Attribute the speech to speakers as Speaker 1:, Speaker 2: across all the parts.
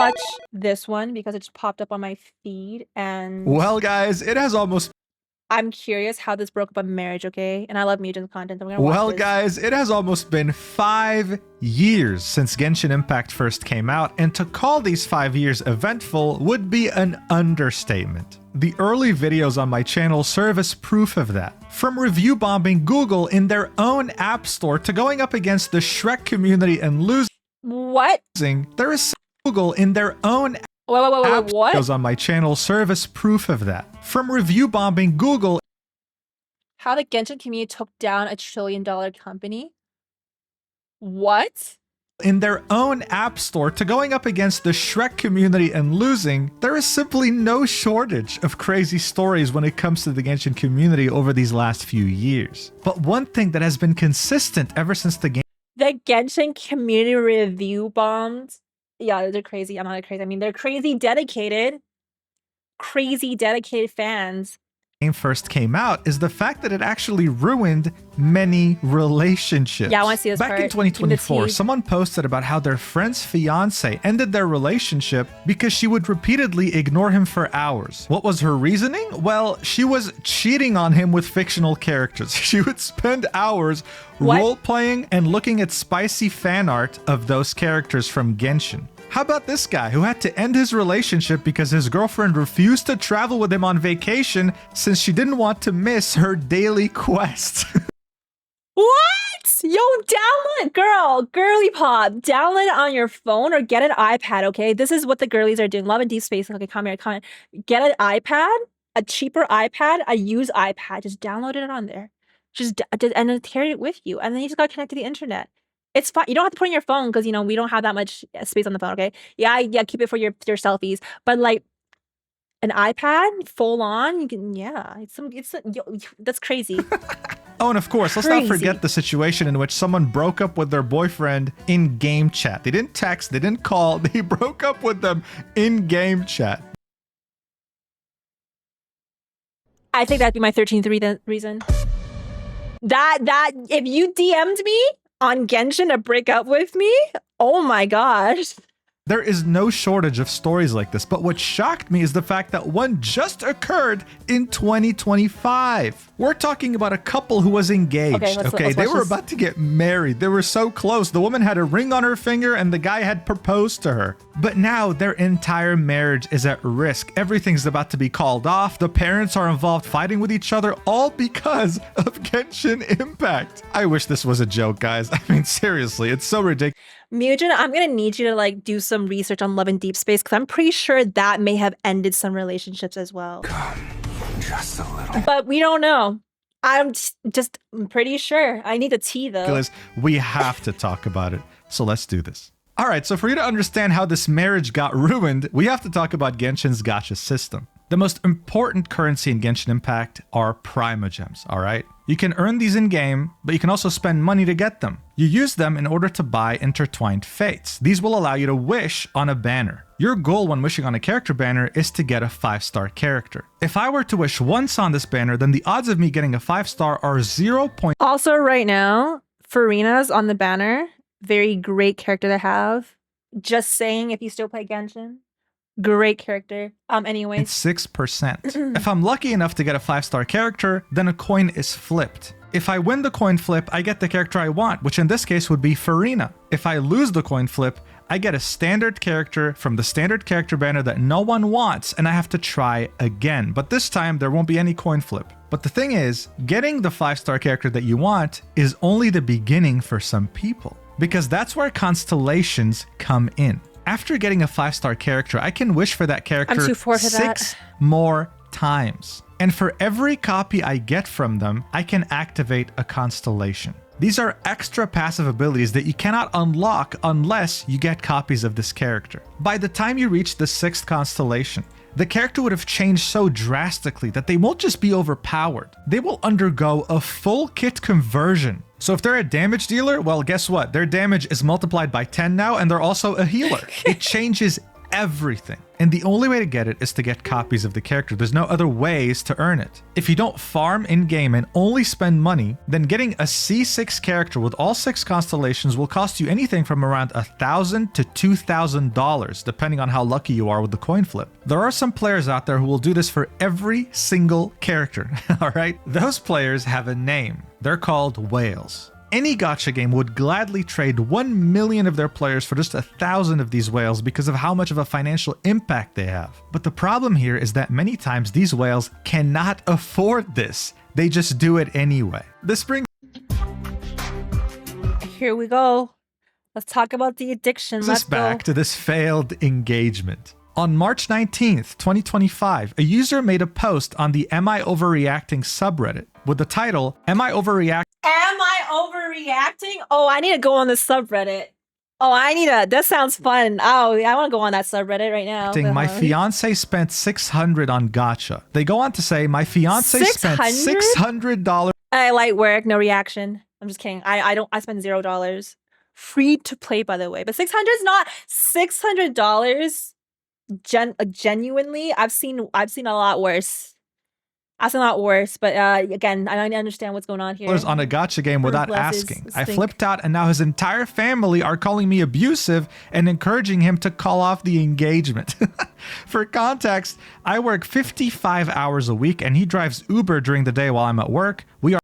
Speaker 1: watch this one because it just popped up on my feed, and
Speaker 2: Well, guys, it has almost
Speaker 1: I'm curious how this broke up a marriage, okay? And I love Mugen's content. So we're gonna watch
Speaker 2: Well,
Speaker 1: this.
Speaker 2: guys, it has almost been 5 years since Genshin Impact first came out, and to call these 5 years eventful would be an understatement. The early videos on my channel serve as proof of that. From review bombing Google in their own app store to going up against the Shrek community and losing,
Speaker 1: What?
Speaker 2: there is Google in their own
Speaker 1: Wait,
Speaker 2: app
Speaker 1: what?
Speaker 2: videos on my channel serve as proof of that. From review bombing Google
Speaker 1: How the Genshin community took down a $1 trillion company? What?
Speaker 2: in their own app store to going up against the Shrek community and losing, there is simply no shortage of crazy stories when it comes to the Genshin community over these last few years. But one thing that has been consistent ever since the
Speaker 1: Genshin community review bombed. Yeah, they're crazy. I'm not crazy. I mean, they're crazy dedicated fans.
Speaker 2: game first came out is the fact that it actually ruined many relationships.
Speaker 1: Yeah, I want to see this
Speaker 2: Back
Speaker 1: part.
Speaker 2: in 2024,
Speaker 1: The tea.
Speaker 2: someone posted about how their friend's fiance ended their relationship because she would repeatedly ignore him for hours. What was her reasoning? Well, she was cheating on him with fictional characters. She would spend hours role-playing and looking at spicy fan art of those characters from Genshin. How about this guy who had to end his relationship because his girlfriend refused to travel with him on vacation since she didn't want to miss her daily quest?
Speaker 1: What? Yo, download, girly pop. Download it on your phone or get an iPad, okay? This is what the girlies are doing. Love and Deep Space. Okay, comment. Get an iPad, a cheaper iPad, a used iPad. Just download it on there. And then carry it with you. And then you just gotta connect to the internet. It's fine. You don't have to put it in your phone because, you know, we don't have that much space on the phone, okay? Yeah, keep it for your selfies. But like an iPad full on, you can, yeah, that's crazy.
Speaker 2: Oh, and of course, let's not forget the situation in which someone broke up with their boyfriend in game chat. They didn't text, they didn't call, they broke up with them in game chat.
Speaker 1: I think that'd be my 13th reason. That if you DM'd me on Genshin to break up with me, oh my gosh.
Speaker 2: There is no shortage of stories like this, but what shocked me is the fact that one just occurred in 2025. We're talking about a couple who was engaged. Okay, they were about to get married. They were so close. The woman had a ring on her finger and the guy had proposed to her. But now their entire marriage is at risk. Everything's about to be called off. The parents are involved fighting with each other, all because of Genshin Impact. I wish this was a joke, guys. I mean, seriously, it's so ridiculous.
Speaker 1: Mugen, I'm gonna need you to like do some research on Love and Deep Space because I'm pretty sure that may have ended some relationships as well.
Speaker 3: Come, just a little.
Speaker 1: But we don't know. I'm just pretty sure. I need the tea though.
Speaker 2: We have to talk about it. So let's do this. All right, so for you to understand how this marriage got ruined, we have to talk about Genshin's gacha system. The most important currency in Genshin Impact are Primogems, all right? You can earn these in-game, but you can also spend money to get them. You use them in order to buy Intertwined Fates. These will allow you to wish on a banner. Your goal when wishing on a character banner is to get a 5-star character. If I were to wish once on this banner, then the odds of me getting a 5-star are 0.
Speaker 1: Also right now, Farina's on the banner. Very great character to have. Just saying, if you still play Genshin. Great character. Anyways.
Speaker 2: It's 6%. If I'm lucky enough to get a 5-star character, then a coin is flipped. If I win the coin flip, I get the character I want, which in this case would be Farina. If I lose the coin flip, I get a standard character from the standard character banner that no one wants, and I have to try again. But this time, there won't be any coin flip. But the thing is, getting the 5-star character that you want is only the beginning for some people, because that's where constellations come in. After getting a 5-star character, I can wish for that character 6 more times. And for every copy I get from them, I can activate a constellation. These are extra passive abilities that you cannot unlock unless you get copies of this character. By the time you reach the 6th constellation, the character would have changed so drastically that they won't just be overpowered. They will undergo a full kit conversion. So if they're a damage dealer, well, guess what? Their damage is multiplied by 10 now, and they're also a healer. It changes everything. And the only way to get it is to get copies of the character. There's no other ways to earn it. If you don't farm in-game and only spend money, then getting a C6 character with all 6 constellations will cost you anything from around $1,000 to $2,000, depending on how lucky you are with the coin flip. There are some players out there who will do this for every single character, all right? Those players have a name. They're called whales. Any gacha game would gladly trade 1 million of their players for just 1,000 of these whales because of how much of a financial impact they have. But the problem here is that many times these whales cannot afford this. They just do it anyway. This brings
Speaker 1: Here we go. Let's talk about the addiction.
Speaker 2: us back to this failed engagement. On March 19th, 2025, a user made a post on the Am I Overreacting subreddit with the title, Am I Overreacting?
Speaker 1: Am I overreacting? Oh, I need to go on the subreddit. Oh, that sounds fun. Oh, I want to go on that subreddit right now.
Speaker 2: My fiance spent $600 on gacha. They go on to say, my fiance spent $600.
Speaker 1: I light work, no reaction. I'm just kidding. I spend $0. Free to play, by the way. But 600 is not $600. Genuinely, I've seen a lot worse. I've seen a lot worse, but again, I don't understand what's going on here.
Speaker 2: On a gacha game without asking. I flipped out, and now his entire family are calling me abusive and encouraging him to call off the engagement. For context, I work 55 hours a week, and he drives Uber during the day while I'm at work. We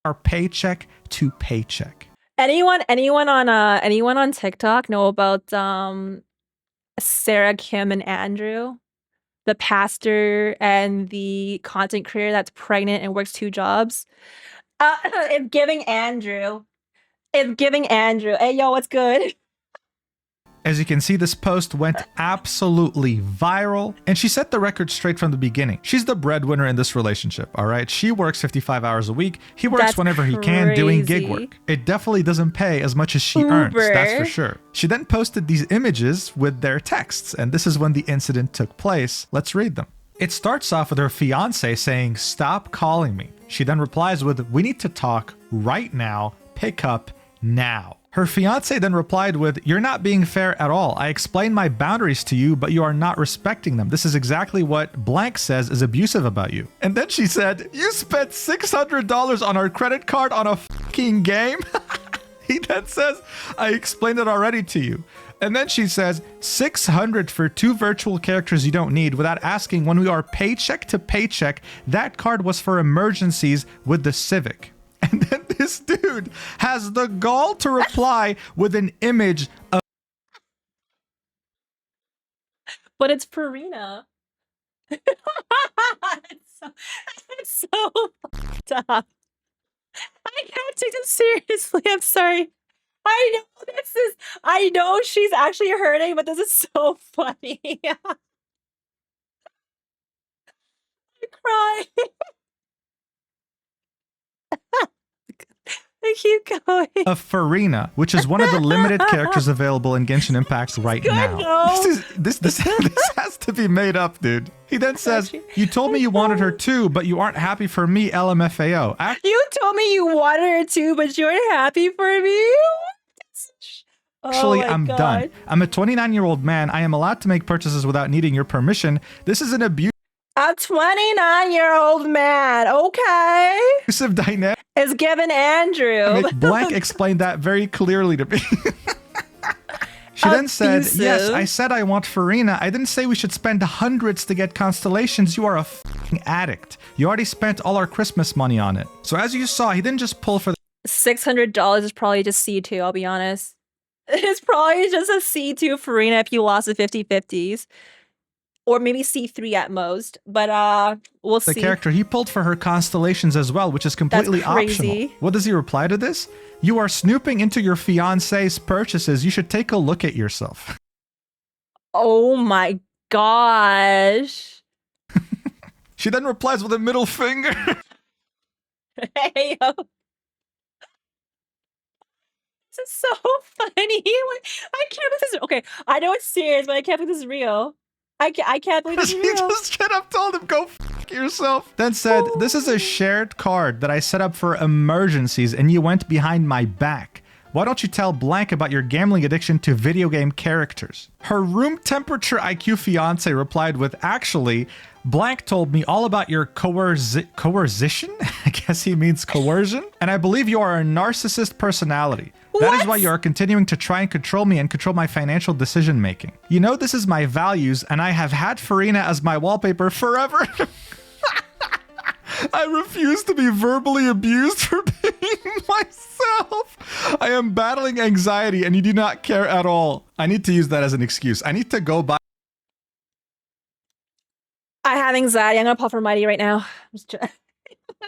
Speaker 2: are paycheck to paycheck.
Speaker 1: Anyone on TikTok know about Sarah, Kim, and Andrew, the pastor and the content creator that's pregnant and works 2 jobs? It's giving Andrew. Hey, yo, what's good?
Speaker 2: As you can see, this post went absolutely viral, and she set the record straight from the beginning. She's the breadwinner in this relationship, all right? She works 55 hours a week. He works
Speaker 1: That's
Speaker 2: whenever he can doing gig
Speaker 1: crazy.
Speaker 2: work. It definitely doesn't pay as much as she earns, that's for sure. She then posted these images with their texts, and this is when the incident took place. Let's read them. It starts off with her fiance saying, "Stop calling me." She then replies with, "We need to talk right now. Pick up now." Her fiance then replied with, "You're not being fair at all. I explained my boundaries to you, but you are not respecting them. This is exactly what blank says is abusive about you." And then she said, "You spent $600 on our credit card on a fucking game?" He then says, "I explained it already to you." And then she says, $600 for 2 virtual characters you don't need without asking when we are paycheck to paycheck. That card was for emergencies with the Civic. And then this dude has the gall to reply with an image of...
Speaker 1: But it's Farina. It's so fucked up. I can't take this seriously. I'm sorry. I know she's actually hurting, but this is so funny. I cry. I keep going.
Speaker 2: Of Farina, which is one of the limited characters available in Genshin Impact right now.
Speaker 1: No.
Speaker 2: This has to be made up, dude. He then says, "You told me you wanted her too, but you aren't happy for me, LMFAO."
Speaker 1: You told me you wanted her too, but you weren't happy for me?
Speaker 2: Actually, I'm done. I'm a 29-year-old man. I am allowed to make purchases without needing your permission. This is an abusive
Speaker 1: A 29-year-old man, okay?
Speaker 2: dynamic.
Speaker 1: Is given Andrew.
Speaker 2: Blank explained that very clearly to me. She then said, "Yes, I said I want Farina. I didn't say we should spend hundreds to get constellations. You are a f***ing addict. You already spent all our Christmas money on it." So as you saw, he didn't just pull for the
Speaker 1: $600 is probably just C2, I'll be honest. It's probably just a C2 Farina if you lost the 50-50s. Or maybe C3 at most, but we'll see.
Speaker 2: The character he pulled for her constellations as well, which is completely optional. What does he reply to this? "You are snooping into your fiance's purchases. You should take a look at yourself."
Speaker 1: Oh my gosh.
Speaker 2: She then replies with a middle finger.
Speaker 1: Hey, yo. This is so funny. Like, I can't believe this is okay. I know it's serious, but I can't believe this is real. I can't believe this is
Speaker 2: He
Speaker 1: real.
Speaker 2: just straight up told him, "Go f*** yourself." Then said, "This is a shared card that I set up for emergencies and you went behind my back. Why don't you tell blank about your gambling addiction to video game characters? Her room temperature IQ fiance replied with, actually, blank told me all about your coercion? I guess he means coercion. And I believe you are a narcissist personality. That is why you are continuing to try and control me and control my financial decision making. You know this is my values, and I have had Farina as my wallpaper forever. I refuse to be verbally abused for being myself. I am battling anxiety and you do not care at all. I need to use that as an excuse. I need to go buy.
Speaker 1: I have anxiety. I'm gonna puff her mighty right now.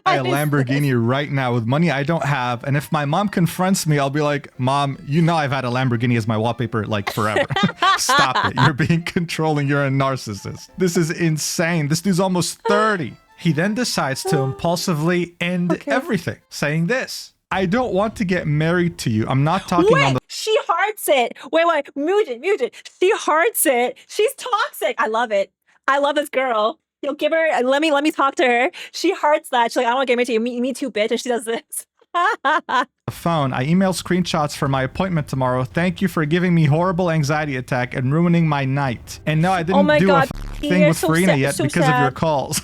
Speaker 2: A Lamborghini right now with money I don't have, and if my mom confronts me, I'll be like, Mom, you know I've had a Lamborghini as my wallpaper like forever. Stop it. You're being controlling. You're a narcissist. This is insane. This dude's almost 30. He then decides to impulsively end everything, saying this: I don't want to get married to you. I'm not talking on the—
Speaker 1: She hearts it. Wait, mute it. She hearts it. She's toxic. I love it. I love this girl. You'll give her, let me talk to her. She hearts that. She's like, I don't want to get married to you. Me too, bitch. And she does this.
Speaker 2: phone. I emailed screenshots for my appointment tomorrow. Thank you for giving me horrible anxiety attack and ruining my night. And no, I didn't do a thing with Farina yet because of your calls.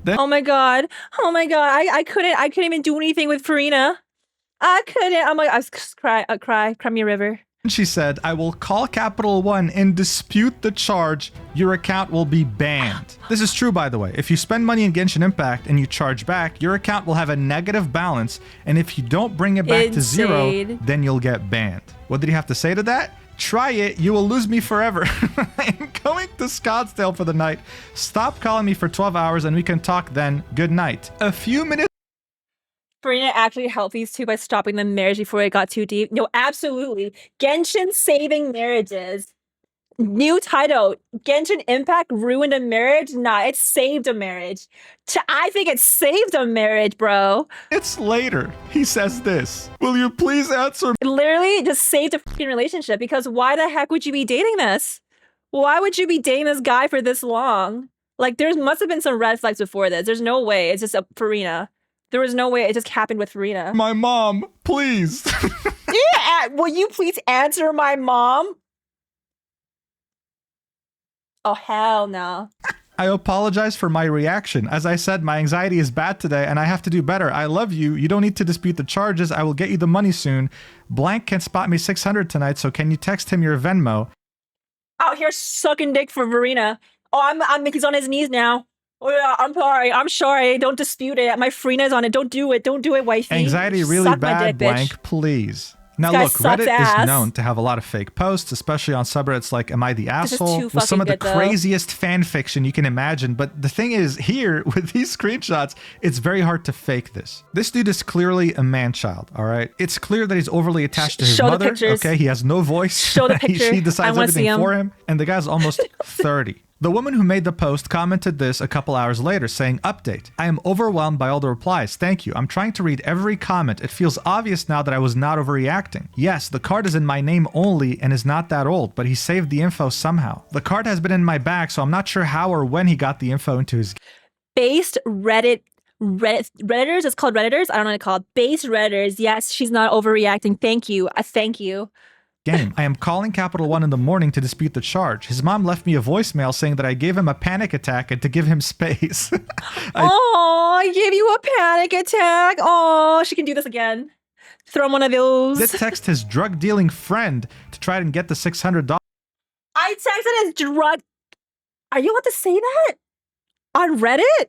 Speaker 1: Oh my god. I couldn't even do anything with Farina. I couldn't. I'm like, I was cry me a river.
Speaker 2: She said, I will call Capital One and dispute the charge. Your account will be banned. This is true, by the way. If you spend money in Genshin Impact and you charge back, your account will have a negative balance. And if you don't bring it back to zero, then you'll get banned. What did he have to say to that? Try it. You will lose me forever. I'm going to Scottsdale for the night. Stop calling me for 12 hours and we can talk then. Good night. A few minutes.
Speaker 1: Farina actually helped these two by stopping the marriage before it got too deep. No, absolutely. Genshin saving marriages. New title. Genshin Impact ruined a marriage? Nah, it saved a marriage. I think it saved a marriage, bro.
Speaker 2: It's later. He says this. Will you please answer?
Speaker 1: It literally just saved a freaking relationship, because why the heck would you be dating this? Why would you be dating this guy for this long? Like, there must have been some red flags before this. There's no way. It's just a Farina. There was no way it just happened with Farina.
Speaker 2: My mom, please.
Speaker 1: Yeah, will you please answer my mom? Oh, hell no.
Speaker 2: I apologize for my reaction. As I said, my anxiety is bad today and I have to do better. I love you. You don't need to dispute the charges. I will get you the money soon. Blank can spot me 600 tonight, so can you text him your Venmo?
Speaker 1: Out here sucking dick for Farina. Oh, he's on his knees now. Oh, yeah, I'm sorry. Don't dispute it. My Farina's on it. Don't do it, wifey.
Speaker 2: Anxiety really
Speaker 1: Suck
Speaker 2: bad,
Speaker 1: my dick,
Speaker 2: blank,
Speaker 1: bitch.
Speaker 2: please. Now
Speaker 1: This
Speaker 2: look,
Speaker 1: guy sucks
Speaker 2: Reddit
Speaker 1: ass.
Speaker 2: is known to have a lot of fake posts, especially on subreddits like Am I the
Speaker 1: This is too
Speaker 2: Asshole? With some
Speaker 1: fucking
Speaker 2: of the
Speaker 1: good, though.
Speaker 2: craziest fan fiction you can imagine. But the thing is, here, with these screenshots, it's very hard to fake this. This dude is clearly a man-child, all right? It's clear that he's overly attached to his
Speaker 1: Show the
Speaker 2: mother,
Speaker 1: pictures.
Speaker 2: okay? He has no voice.
Speaker 1: Show the picture.
Speaker 2: She decides
Speaker 1: I wanna see
Speaker 2: everything
Speaker 1: him.
Speaker 2: for him. And the guy's almost 30. The woman who made the post commented this a couple hours later, saying, update, I am overwhelmed by all the replies. Thank you. I'm trying to read every comment. It feels obvious now that I was not overreacting. Yes, the card is in my name only and is not that old, but he saved the info somehow. The card has been in my bag, so I'm not sure how or when he got the info into his...
Speaker 1: Based Redditors, it's called Redditors? I don't know what it's called. Based Redditors, yes, she's not overreacting. Thank you. Thank you.
Speaker 2: game. I am calling Capital One in the morning to dispute the charge. His mom left me a voicemail saying that I gave him a panic attack and to give him space.
Speaker 1: I gave you a panic attack. Oh, she can do this again. Throw him one of those.
Speaker 2: Did text his drug dealing friend to try and get the $600.
Speaker 1: I texted his drug. Are you allowed to say that on Reddit?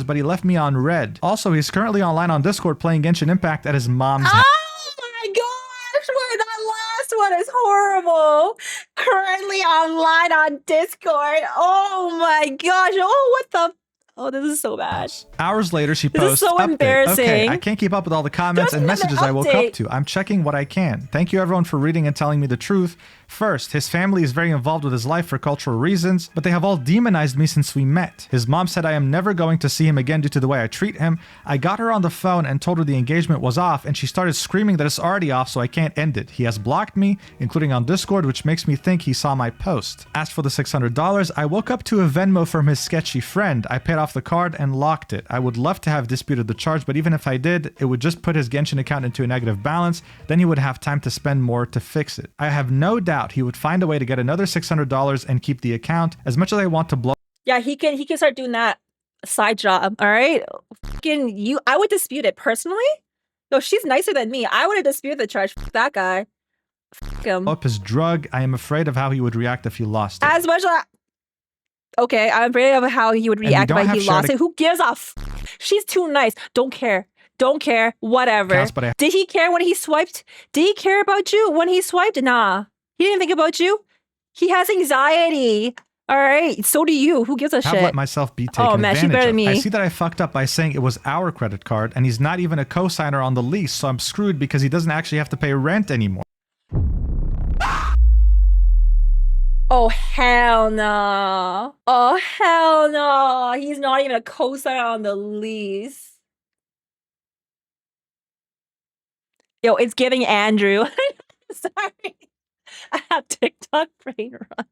Speaker 2: But he left me on red. Also, he's currently online on Discord playing Genshin Impact at his mom's house.
Speaker 1: Oh my gosh, wait, that last one is horrible. Currently online on Discord. Oh my gosh. Oh, what the? Oh, this is so bad.
Speaker 2: Hours later, she
Speaker 1: This
Speaker 2: posts,
Speaker 1: is so
Speaker 2: "Update.
Speaker 1: embarrassing.
Speaker 2: Okay, I can't keep up with all the comments
Speaker 1: There's
Speaker 2: and
Speaker 1: another
Speaker 2: messages I woke up
Speaker 1: update.
Speaker 2: to. I'm checking what I can. Thank you everyone for reading and telling me the truth. First, his family is very involved with his life for cultural reasons, but they have all demonized me since we met. His mom said I am never going to see him again due to the way I treat him. I got her on the phone and told her the engagement was off, and she started screaming that it's already off, so I can't end it. He has blocked me, including on Discord, which makes me think he saw my post. As for the $600, I woke up to a Venmo from his sketchy friend. I paid off off the card and locked it. I would love to have disputed the charge, but even if I did, it would just put his Genshin account into a negative balance. Then he would have time to spend more to fix it. I have no doubt he would find a way to get another $600 and keep the account. As much as I want to blow.
Speaker 1: Yeah, he can start doing that side job. All right, I would dispute it personally. No, she's nicer than me. I would have disputed the charge. F that guy. F him.
Speaker 2: Up his drug. I am afraid of how he would react if he lost it.
Speaker 1: As much as okay, I'm afraid of how he would react if he lost it. Who gives a f? She's too nice. Don't care. Don't care. Whatever. Did he care when he swiped? Did he care about you when he swiped? Nah. He didn't think about you. He has anxiety. All right. So do you. Who gives a shit?
Speaker 2: I've let myself be taken advantage
Speaker 1: she better than me.
Speaker 2: I see that I fucked up by saying it was our credit card, and he's not even a co-signer on the lease, so I'm screwed because he doesn't actually have to pay rent anymore.
Speaker 1: Oh, hell no. Oh, hell no. He's not even a co-signer on the lease. Yo, it's giving Andrew. Sorry. I have TikTok brain run.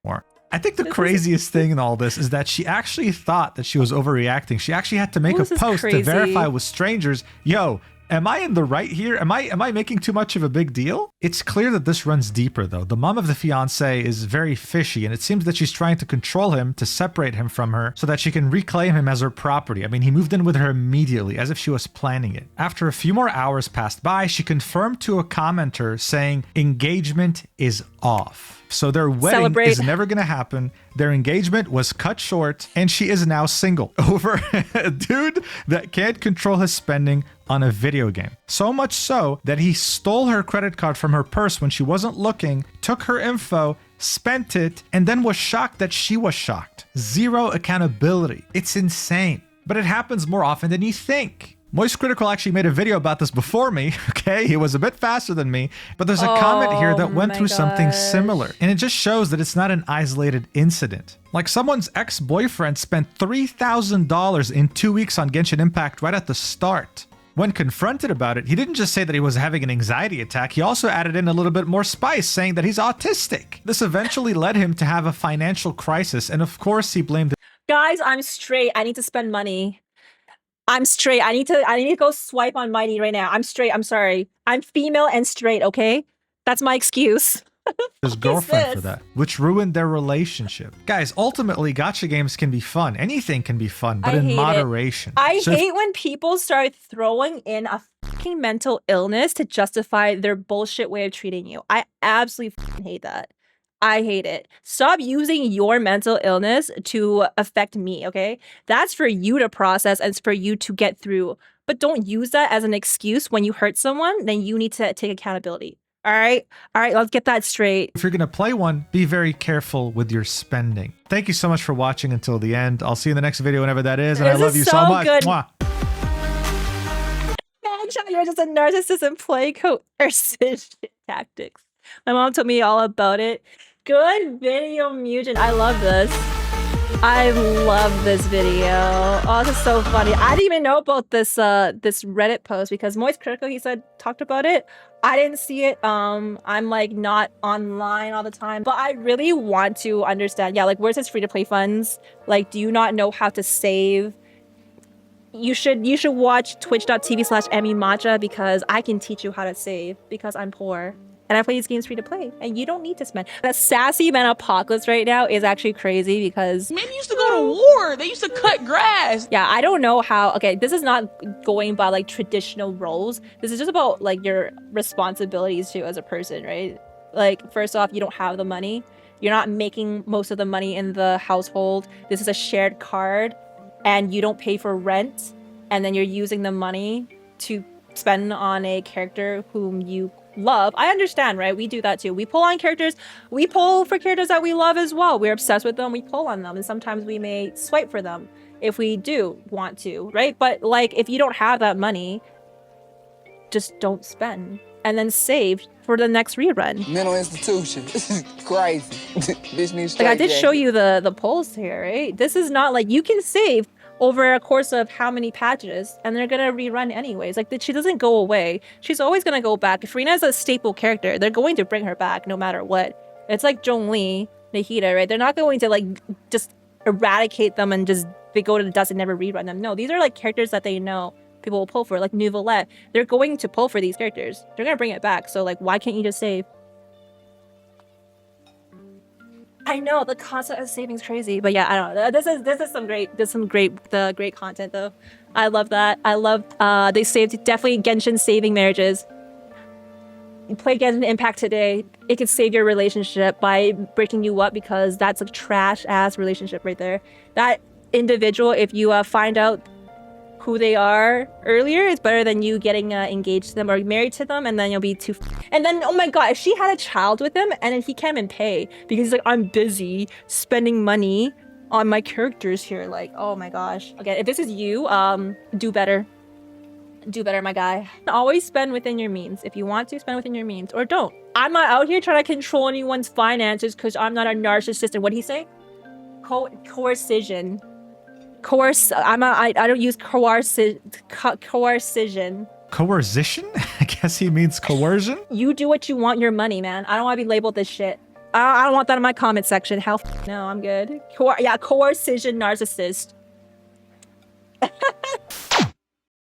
Speaker 2: More. I think the craziest thing in all this is that she actually thought that she was overreacting. She actually had to make a post to verify with strangers, yo, am I in the right here? Am I making too much of a big deal? It's clear that this runs deeper though. The mom of the fiancé is very fishy, and it seems that she's trying to control him to separate him from her so that she can reclaim him as her property. I mean, he moved in with her immediately as if she was planning it. After a few more hours passed by, she confirmed to a commenter saying engagement is off. So their wedding is never going to happen. Their engagement was cut short, and she is now single over a dude that can't control his spending on a video game. So much so that he stole her credit card from her purse when she wasn't looking, took her info, spent it, and then was shocked that she was shocked. Zero accountability. It's insane. But it happens more often than you think. Moist Critical actually made a video about this before me, okay? He was a bit faster than me, but there's a comment here that went through something similar, and it just shows that it's not an isolated incident. Like someone's ex-boyfriend spent $3,000 in 2 weeks on Genshin Impact right at the start. When confronted about it, he didn't just say that he was having an anxiety attack, he also added in a little bit more spice, saying that he's autistic. This eventually led him to have a financial crisis, and of course he blamed...
Speaker 1: Guys, I'm straight. I need to spend money. I'm straight. I need to go swipe on Mighty right now. I'm straight. I'm sorry. I'm female and straight, okay? That's my excuse.
Speaker 2: His girlfriend for that, which ruined their relationship. Guys, ultimately, gacha games can be fun. Anything can be fun, but in moderation.
Speaker 1: I hate when people start throwing in a fucking mental illness to justify their bullshit way of treating you. I absolutely fucking hate that. I hate it. Stop using your mental illness to affect me, okay? That's for you to process and it's for you to get through. But don't use that as an excuse when you hurt someone, then you need to take accountability. All right? All right, let's get that straight.
Speaker 2: If you're going to play one, be very careful with your spending. Thank you so much for watching until the end. I'll see you in the next video, whenever that is. And I love you so much. Mwah.
Speaker 1: Man, you're just a narcissist and play coercive tactics. My mom told me all about it. Good video, Mugen. I love this. I love this video. Oh, this is so funny. I didn't even know about this this Reddit post because Moist Critical, he said, talked about it. I didn't see it. I'm like not online all the time, but I really want to understand. Yeah, like where's his free-to-play funds? Like, do you not know how to save? You should watch twitch.tv/EmiMatcha because I can teach you how to save because I'm poor. And I play these games free to play, and you don't need to spend. That sassy man apocalypse right now is actually crazy because
Speaker 4: men used to go to war. They used to cut grass.
Speaker 1: Yeah, I don't know how. Okay, this is not going by like traditional roles. This is just about like your responsibilities too as a person, right? Like first off, you don't have the money. You're not making most of the money in the household. This is a shared card, and you don't pay for rent, and then you're using the money to spend on a character whom you love. I understand, right? We do that too. We pull on characters. We pull for characters that we love as well. We're obsessed with them. We pull on them. And sometimes we may swipe for them if we do want to, right? But like, if you don't have that money, just don't spend and then save for the next rerun.
Speaker 5: Mental institution. This is crazy. Bitch needs
Speaker 1: like I did show you the polls here, right? This is not like you can save over a course of how many patches, and they're gonna rerun anyways. Like, she doesn't go away. She's always gonna go back. If Farina is a staple character, they're going to bring her back no matter what. It's like Zhongli, Nahida, right? They're not going to like just eradicate them and just they go to the dust and never rerun them. No, these are like characters that they know people will pull for, like Nouvelette. They're going to pull for these characters. They're gonna bring it back. So like, why can't you just save? I know the concept of saving is crazy, but yeah, I don't know. This is some great content though. I love that. I love they saved definitely Genshin saving marriages. You play Genshin Impact today, it could save your relationship by breaking you up because that's a trash ass relationship right there. That individual, if you find out who they are earlier, it's better than you getting engaged to them or married to them, and then you'll be too. And then, oh my god, if she had a child with him and then he can't even pay because he's like, I'm busy spending money on my characters here. Like, oh my gosh. Okay, if this is you, do better. Do better, my guy. Always spend within your means. If you want to, spend within your means, or don't. I'm not out here trying to control anyone's finances because I'm not a narcissist. And what'd he say? Coercion. I don't use coercion.
Speaker 2: Coercion? I guess he means coercion?
Speaker 1: You do what you want your money, man. I don't want to be labeled this shit. I don't want that in my comment section. Hell no, I'm good. Coercion narcissist.